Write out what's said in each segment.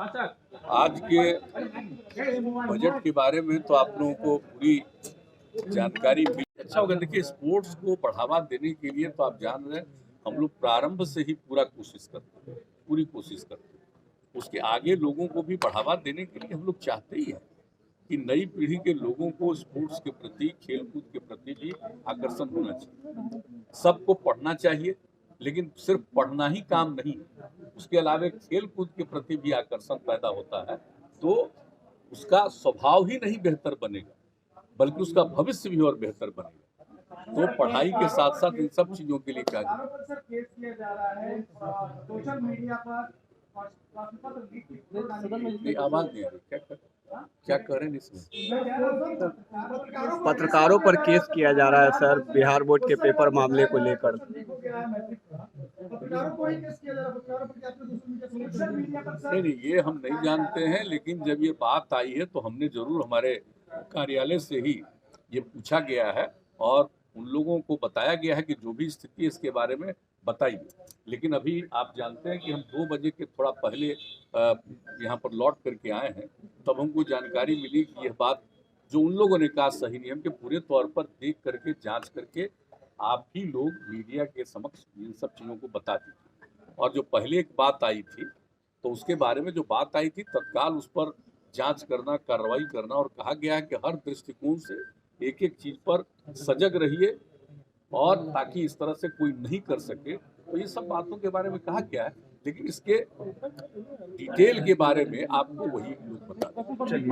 आज के बजट के बारे में तो आप लोगों को पूरी जानकारी मिली। अच्छा होगा। देखिए, स्पोर्ट्स को बढ़ावा देने के लिए तो आप जान रहे हैं, हम लोग प्रारंभ से ही पूरी कोशिश करते हैं। उसके आगे लोगों को भी बढ़ावा देने के लिए हम लोग चाहते ही हैं कि नई पीढ़ी के लोगों को स्पोर्ट्स के प्रति, खेलकूद के प्रति भी आकर्षण होना चाहिए। सबको पढ़ना चाहिए, लेकिन सिर्फ पढ़ना ही काम नहीं, उसके अलावा खेल कूद के प्रति भी आकर्षण पैदा होता है तो उसका स्वभाव ही नहीं बेहतर बनेगा, बल्कि उसका भविष्य भी और बेहतर बनेगा। तो पढ़ाई के साथ साथ इन सब चीजों के लिए क्या केस किया जा रहा है सोशल मीडिया पर, आवाज नहीं आ रही, क्या कह रहे हैं इसमें? पत्रकारों पर केस किया जा रहा है सर, बिहार बोर्ड के पेपर मामले को लेकर। नहीं, ये हम नहीं जानते हैं, लेकिन जब ये बात आई है तो हमने जरूर हमारे कार्यालय से ही ये पूछा गया है और उन लोगों को बताया गया है कि जो भी स्थिति है इसके बारे में बताइए। लेकिन अभी आप जानते हैं कि हम 2 बजे के थोड़ा पहले यहाँ पर लौट करके आए हैं, तब हमको जानकारी मिली कि यह बात जो उन लोगों ने कहा सही नहीं, हम के पूरे तौर पर देख करके, जांच करके आप ही लोग मीडिया के समक्ष इन सब चीज़ों को बता दीजिए। और जो पहले एक बात आई थी तो उसके बारे में जो बात आई थी तत्काल उस पर जांच करना, कार्रवाई करना, और कहा गया है कि हर दृष्टिकोण से एक एक चीज पर सजग रहिए और ताकि इस तरह से कोई नहीं कर सके। तो ये सब बातों के बारे में कहा गया है, लेकिन इसके डिटेल के बारे में आपको वही लोग बता दें।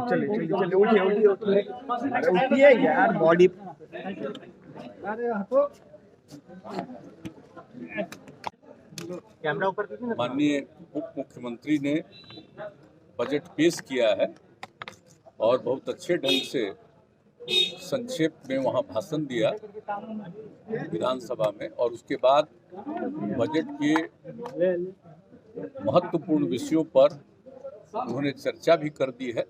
चलिए उठिए यार, बॉडी कैमरा ऊपर। माननीय उप मुख्यमंत्री ने बजट पेश किया है और बहुत अच्छे ढंग से संक्षेप में वहां भाषण दिया विधानसभा में, और उसके बाद बजट के महत्वपूर्ण विषयों पर उन्होंने चर्चा भी कर दी है।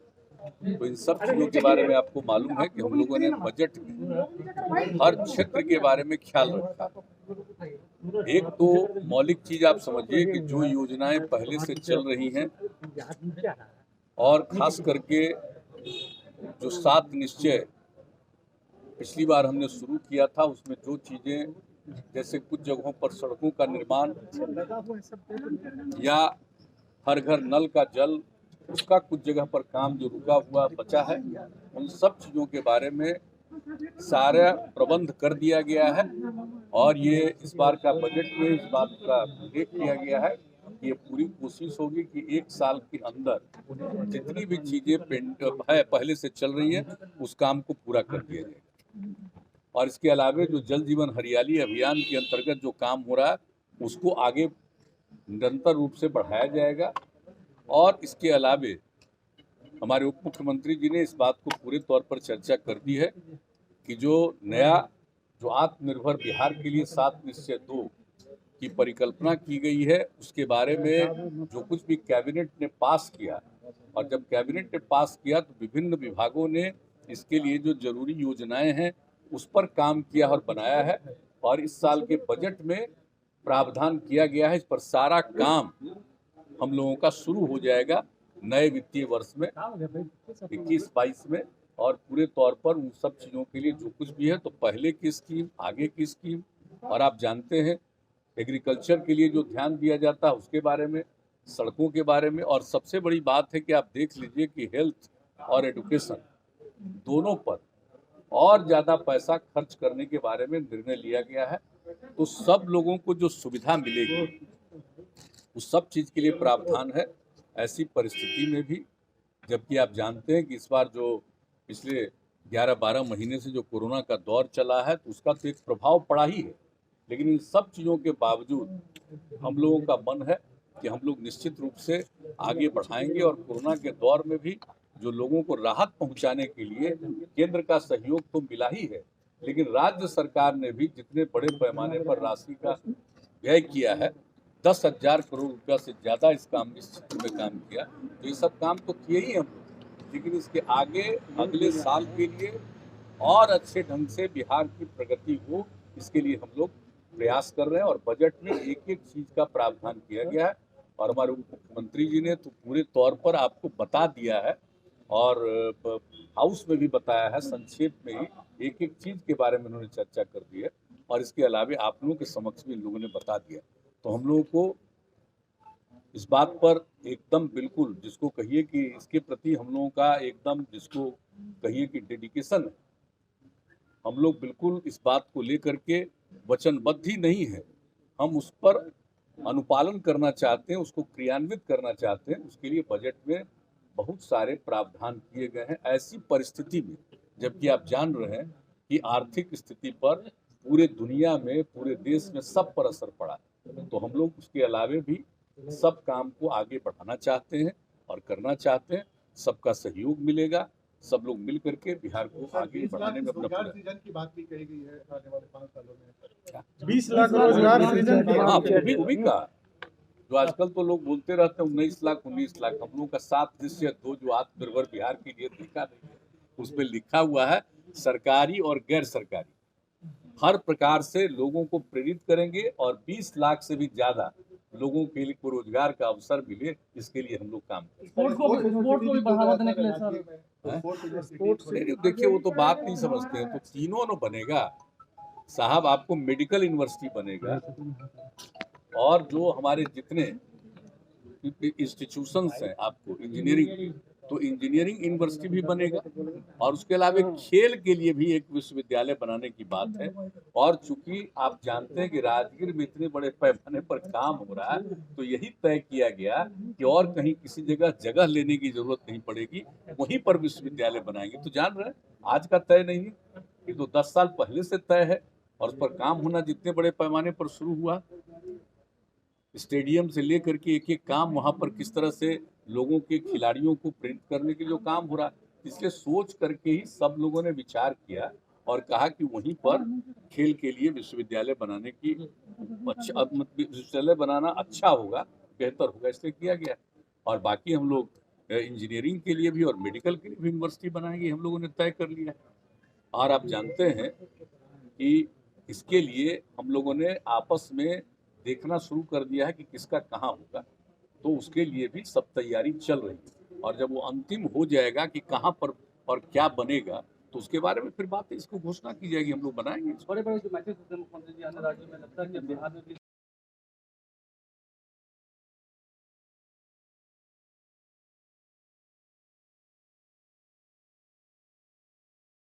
तो इन सब चीजों के बारे में आपको मालूम है कि हम लोगों ने बजट में हर क्षेत्र के बारे में ख्याल रखा। एक तो मौलिक चीज आप समझिए कि जो योजनाएं पहले से चल रही हैं और खास करके जो 7 निश्चय पिछली बार हमने शुरू किया था, उसमें जो चीजें जैसे कुछ जगहों पर सड़कों का निर्माण या हर घर नल का जल, उसका कुछ जगह पर काम जो रुका हुआ बचा है, उन सब चीजों के बारे में सारा प्रबंध कर दिया गया है। और ये इस बार का बजट में इस बात का उल्लेख किया गया है कि ये पूरी कोशिश होगी कि 1 साल के अंदर जितनी भी चीजें पहले से चल रही है उस काम को पूरा कर दिया जाएगा। और इसके अलावा जो जल जीवन हरियाली अभियान के अंतर्गत जो काम हो रहा है उसको आगे निरंतर रूप से बढ़ाया जाएगा। और इसके अलावे हमारे उप मुख्यमंत्री जी ने इस बात को पूरे तौर पर चर्चा कर दी है कि जो नया जो आत्मनिर्भर बिहार के लिए 7 निश्चय 2 की परिकल्पना की गई है, उसके बारे में जो कुछ भी कैबिनेट ने पास किया, और जब कैबिनेट ने पास किया तो विभिन्न विभागों ने इसके लिए जो जरूरी योजनाएं हैं उस पर काम किया और बनाया है। और इस साल के बजट में प्रावधान किया गया है, इस पर सारा काम हम लोगों का शुरू हो जाएगा नए वित्तीय वर्ष में 21-22 में। और पूरे तौर पर उन सब चीज़ों के लिए जो कुछ भी है, तो पहले की स्कीम, आगे की स्कीम, और आप जानते हैं एग्रीकल्चर के लिए जो ध्यान दिया जाता है उसके बारे में, सड़कों के बारे में, और सबसे बड़ी बात है कि आप देख लीजिए कि हेल्थ और एजुकेशन दोनों पर और ज़्यादा पैसा खर्च करने के बारे में निर्णय लिया गया है। तो सब लोगों को जो सुविधा मिलेगी उस सब चीज़ के लिए प्रावधान है ऐसी परिस्थिति में भी। जबकि आप जानते हैं कि इस बार जो पिछले 11-12 महीने से जो कोरोना का दौर चला है तो उसका तो एक प्रभाव पड़ा ही है, लेकिन इन सब चीज़ों के बावजूद हम लोगों का मन है कि हम लोग निश्चित रूप से आगे बढ़ाएंगे। और कोरोना के दौर में भी जो लोगों को राहत पहुंचाने के लिए केंद्र का सहयोग तो मिला ही है, लेकिन राज्य सरकार ने भी जितने बड़े पैमाने पर राशि का व्यय किया है, 10,000 करोड़ रुपया से ज़्यादा इस क्षेत्र में काम किया। तो ये सब काम तो किए ही हम लोग, लेकिन इसके आगे अगले साल के लिए और अच्छे ढंग से बिहार की प्रगति हो, इसके लिए हम लोग प्रयास कर रहे हैं। और बजट में एक एक चीज़ का प्रावधान किया गया है। और हमारे उप मुख्यमंत्री जी ने तो पूरे तौर पर आपको बता दिया है और हाउस में भी बताया है, संक्षेप में ही एक एक चीज के बारे में उन्होंने चर्चा कर दी है और इसके अलावे आप लोगों के समक्ष भी इन लोगों ने बता दिया। तो हम लोगों को इस बात पर एकदम बिल्कुल जिसको कहिए कि इसके प्रति हम लोगों का एकदम जिसको कहिए कि डेडिकेशन है, हम लोग बिल्कुल इस बात को लेकर के वचनबद्ध ही नहीं है, हम उस पर अनुपालन करना चाहते हैं, उसको क्रियान्वित करना चाहते हैं। उसके लिए बजट में बहुत सारे प्रावधान किए गए हैं। ऐसी परिस्थिति में जबकि आप जान रहे हैं कि आर्थिक स्थिति पर पूरे दुनिया में पूरे देश में सब पर असर पड़ा है, तो हम लोग उसके अलावे भी सब काम को आगे बढ़ाना चाहते हैं और करना चाहते हैं। सबका सहयोग मिलेगा, सब लोग मिल करके बिहार को आगे बढ़ाने में अपना पूरा सृजन की बात भी कही गई है आने वाले 5 सालों में 20 लाख रोजगार सृजन की हाँ, बात वो भी कहा। जो आजकल तो लोग बोलते रहते हैं 19 लाख 19 लाख, हम लोगों का 7/2 जो आत्मनिर्भर बिहार के लिए लिखा नहीं है, उसमें लिखा हुआ है सरकारी और गैर सरकारी हर प्रकार से लोगों को प्रेरित करेंगे और 20 लाख से भी ज्यादा लोगों के लिए को रोजगार का अवसर मिले, इसके लिए हम लोग काम करेंगे। स्पोर्ट्स को भी बढ़ावा देने के लिए सर नहीं, देखिए वो तो बात नहीं समझते हैं, तो तीनों न बनेगा साहब, आपको मेडिकल यूनिवर्सिटी बनेगा और जो हमारे जितने इंस्टीट्यूशंस हैं, आपको इंजीनियरिंग, तो इंजीनियरिंग यूनिवर्सिटी भी बनेगा और उसके अलावा खेल के लिए भी एक विश्वविद्यालय बनाने की बात है। और चूंकि आप जानते हैं कि राजगीर में इतने बड़े पैमाने पर काम हो रहा है, तो यही तय किया गया कि और कहीं किसी जगह लेने की जरूरत नहीं पड़ेगी, वहीं पर विश्वविद्यालय बनाएंगे। तो जान रहे हैं आज का तय नहीं है, ये तो 10 साल पहले से तय है और उस पर काम होना जितने बड़े पैमाने पर शुरू हुआ, स्टेडियम से लेकर के एक एक काम वहां पर किस तरह से लोगों के खिलाड़ियों को प्रेरित करने के जो काम हो रहा है, इसलिए सोच करके ही सब लोगों ने विचार किया और कहा कि वहीं पर खेल के लिए विश्वविद्यालय बनाने की विश्वविद्यालय बनाना अच्छा होगा, बेहतर होगा, इसलिए किया गया। और बाकी हम लोग इंजीनियरिंग के लिए भी और मेडिकल के लिए भी यूनिवर्सिटी बनाएंगे, हम लोगों ने तय कर लिया। और आप जानते हैं कि इसके लिए हम लोगों ने आपस में देखना शुरू कर दिया है कि किसका कहाँ होगा, तो उसके लिए भी सब तैयारी चल रही है। और जब वो अंतिम हो जाएगा कि कहाँ पर और क्या बनेगा, तो उसके बारे में फिर बात इसको घोषणा की जाएगी, हम लोग बनाएंगे। बड़े बड़े जो मैचेस होते हैं मुख्यमंत्री जी अन्य राज्यों में, लगता है कि बिहार में भी